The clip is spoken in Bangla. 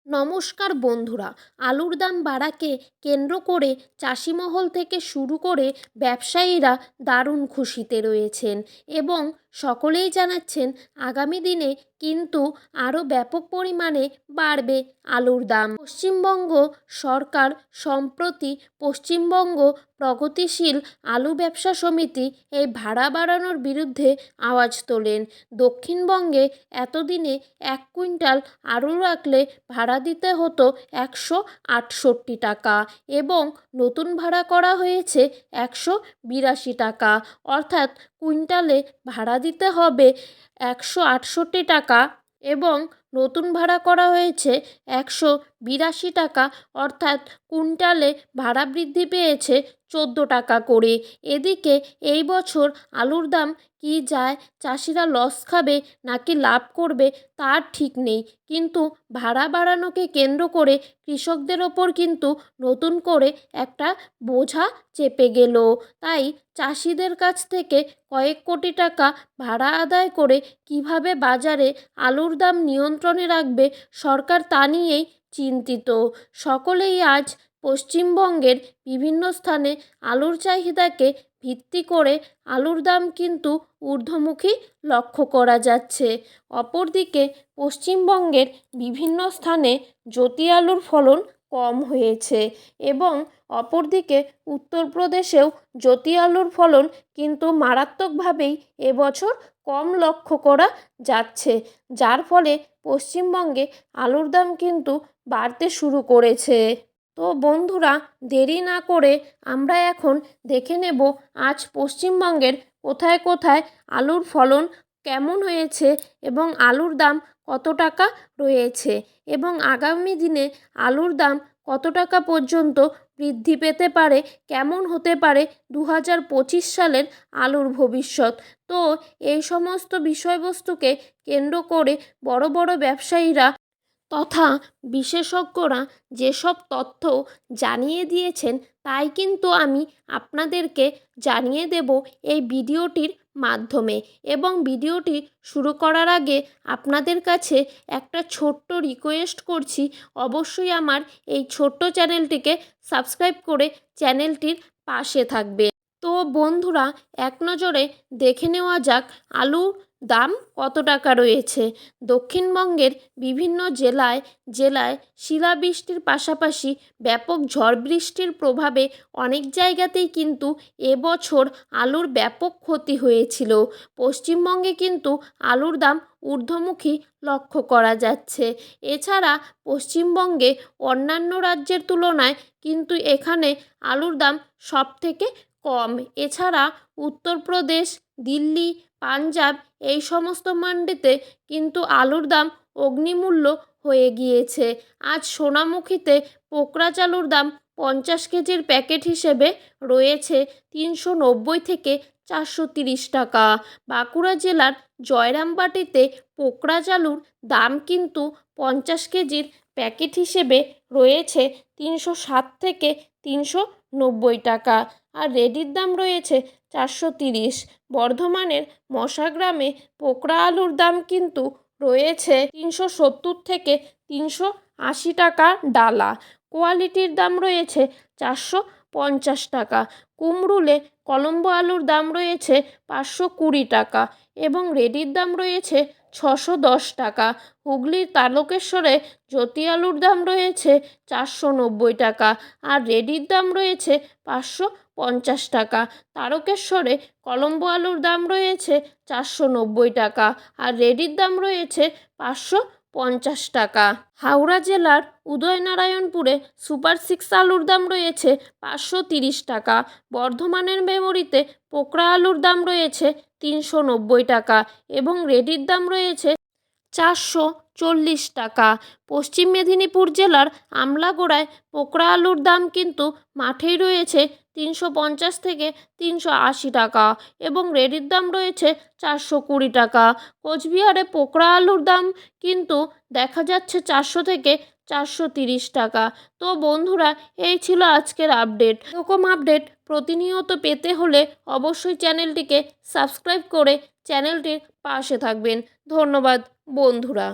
নমস্কার বন্ধুরা, আলুর দাম বাড়াকে কেন্দ্র করে চাষিমহল থেকে শুরু করে ব্যবসায়ীরা দারুণ খুশিতে রয়েছেন এবং সকলেই জানাচ্ছেন আগামী দিনে কিন্তু আরও ব্যাপক পরিমাণে বাড়বে আলুর দাম। পশ্চিমবঙ্গ সরকার সম্প্রতি পশ্চিমবঙ্গ প্রগতিশীল আলু ব্যবসা সমিতি এই ভাড়া বাড়ানোর বিরুদ্ধে আওয়াজ তোলেন। দক্ষিণবঙ্গে এতদিনে 1 কুইন্টাল আলু রাখলে ভাড়া দিতে হতো 168 টাকা এবং নতুন ভাড়া করা হয়েছে 182 টাকা, অর্থাৎ কুইন্টালে ভাড়া দিতে হবে 168 টাকা এবং নতুন ভাড়া করা হয়েছে 182 টাকা, অর্থাৎ কুইন্টালে ভাড়া বৃদ্ধি পেয়েছে 14 টাকা করে। এদিকে এই বছর আলুর দাম কি যায়, চাষিরা লস খাবে নাকি লাভ করবে তার ঠিক নেই, কিন্তু ভাড়া বাড়ানোকে কেন্দ্র করে কৃষকদের ওপর কিন্তু নতুন করে একটা বোঝা চেপে গেল। তাই চাষিদের কাছ থেকে কয়েক কোটি টাকা ভাড়া আদায় করে কিভাবে বাজারে আলুর দাম নিয়ন্ত্রণে রাখবে সরকার তা নিয়েই চিন্তিত। সকলেই আজ পশ্চিমবঙ্গের বিভিন্ন স্থানে আলুর চাহিদাকে ভিত্তি করে আলুর দাম কিন্তু ঊর্ধ্বমুখী লক্ষ্য করা যাচ্ছে। অপরদিকে পশ্চিমবঙ্গের বিভিন্ন স্থানে জ্যোতি আলুর ফলন কম হয়েছে এবং অপরদিকে উত্তরপ্রদেশেও জ্যোতি আলুর ফলন কিন্তু মারাত্মকভাবেই এবছর কম লক্ষ্য করা যাচ্ছে, যার ফলে পশ্চিমবঙ্গে আলুর দাম কিন্তু বাড়তে শুরু করেছে। তো বন্ধুরা, দেরি না করে আমরা এখন দেখে নেব আজ পশ্চিমবঙ্গের কোথায় কোথায় আলুর ফলন কেমন হয়েছে এবং আলুর দাম কত টাকা রয়েছে এবং আগামী দিনে আলুর দাম কত টাকা পর্যন্ত বৃদ্ধি পেতে পারে, কেমন হতে পারে 2025 সালের আলুর ভবিষ্যৎ। তো এই সমস্ত বিষয়বস্তুকে কেন্দ্র করে বড় বড় ব্যবসায়ীরা তথা বিশেষজ্ঞরা যেসব তথ্য জানিয়ে দিয়েছেন তাই কিন্তু আমি আপনাদেরকে জানিয়ে দেব এই ভিডিওটির মাধ্যমে। এবং ভিডিওটি শুরু করার আগে আপনাদের কাছে একটা ছোট্ট রিকোয়েস্ট করছি, অবশ্যই আমার এই ছোট্ট চ্যানেলটিকে সাবস্ক্রাইব করে চ্যানেলটির পাশে থাকবে। তো বন্ধুরা, এক নজরে দেখে নেওয়া যাক আলুর দাম কত টাকা রয়েছে। দক্ষিণবঙ্গের বিভিন্ন জেলায় শিলাবৃষ্টির পাশাপাশি ব্যাপক ঝড় বৃষ্টির প্রভাবে অনেক জায়গাতেই কিন্তু এবছর আলুর ব্যাপক ক্ষতি হয়েছিল। পশ্চিমবঙ্গে কিন্তু আলুর দাম ঊর্ধ্বমুখী লক্ষ্য করা যাচ্ছে। এছাড়া পশ্চিমবঙ্গে অন্যান্য রাজ্যের তুলনায় কিন্তু এখানে আলুর দাম সবথেকে কম। এছাড়া উত্তরপ্রদেশ, দিল্লি, পাঞ্জাব এই সমস্ত মান্ডিতে কিন্তু আলুর দাম অগ্নিমূল্য হয়ে গিয়েছে। আজ সোনামুখীতে পোকরাজ আলুর দাম 50 কেজির প্যাকেট হিসেবে রয়েছে 390 থেকে 430 টাকা। বাঁকুড়া জেলার জয়রামবাটিতে পোকরাজ আলুর দাম কিন্তু 50 কেজির প্যাকেট হিসেবে রয়েছে 360 থেকে 390 টাকা, আর রেডির দাম রয়েছে 430। বর্ধমানের মশাগ্রামে পোকরা আলুর দাম কিন্তু রয়েছে 370 থেকে 380 টাকা ডালা। কোয়ালিটির দাম রয়েছে 450 টাকা। কুমরুলে কলম্বো আলুর দাম রয়েছে 520 টাকা এবং রেডির দাম রয়েছে 610 টাকা। হুগলির তারকেশ্বরে জ্যোতি আলুর দাম রয়েছে 490 টাকা আর রেডির দাম রয়েছে 550 টাকা। তারকেশ্বরে কলম্বো আলুর দাম রয়েছে 490 টাকা আর রেডির দাম রয়েছে 550 টাকা। হাওড়া জেলার উদয়নারায়ণপুরে সুপার 6 আলুর দাম রয়েছে 530 টাকা। বর্ধমানের মেমরিতে পোকরা আলুর দাম রয়েছে 390 টাকা এবং রেডির দাম রয়েছে 440 টাকা। পশ্চিম মেদিনীপুর জেলার আমলাগোড়ায় পোকরা আলুর দাম কিন্তু মাঠেই রয়েছে 350 থেকে 380 টাকা এবং রেডির দাম রয়েছে 420 টাকা। কোচবিহারে পোকরা আলুর দাম কিন্তু দেখা যাচ্ছে 400 থেকে 430 টাকা। তো বন্ধুরা, এই ছিল আজকের আপডেট। এরকম আপডেট প্রতিনিয়ত পেতে হলে অবশ্যই চ্যানেলটিকে সাবস্ক্রাইব করে চ্যানেলটির পাশে থাকবেন। ধন্যবাদ বন্ধুরা।